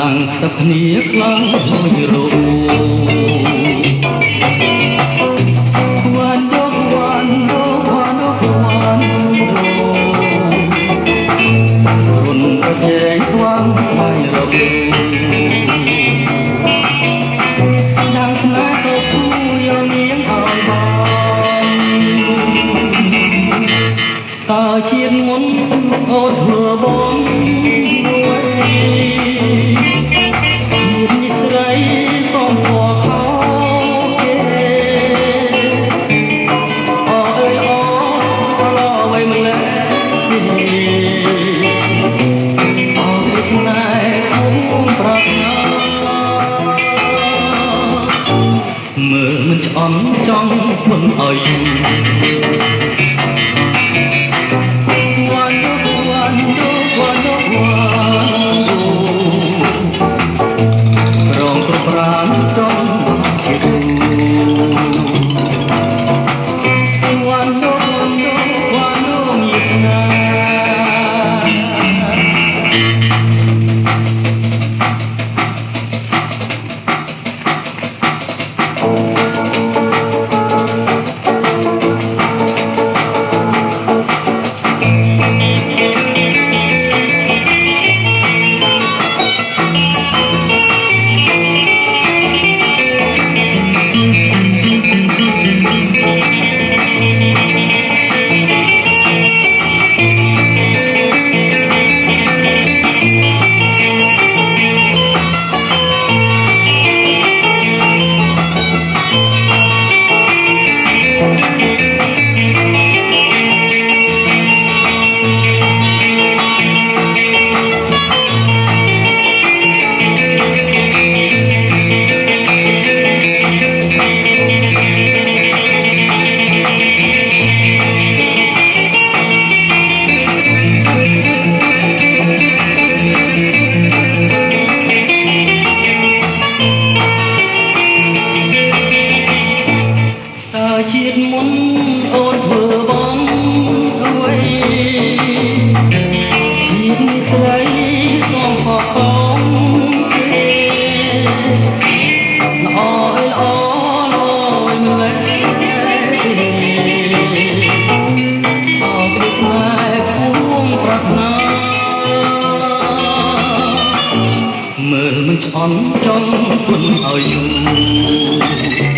តាំងសព្គ្នាខ្លាំងមួយរោវ៉ាន់ដូវ៉ាន់ដូវ៉ាន់ដូវ៉ាន់ដូរុនប្រជែងស្វាងស្វែងរកដាំស្នេហ៍ទៅស៊ូយកនាងឲ្យបានតើជាតិមុនអូនធ្វើបងមើលមិនឆ្អន់ចង់មិនឲ្យយូរវ៉ាន់ដូវ៉ាន់ដូវ៉ាន់ដូវ៉ាន់ដូរងគ្រប់ប្រាណចង់ជាគូវ៉ាន់ដូវ៉ាន់ដូវ៉ាន់ដូមានស្នេហ៍ជាតិមុនអូនធ្វើបងអ្វីជាតិនេះស្រីសំផកខំគេល្អល្អល្អមិនលែងអរព្រឹស្នេហ៍ភួងប្រាថ្នាមើលមិនឆ្អន់ចង់គុណឲ្យយូរ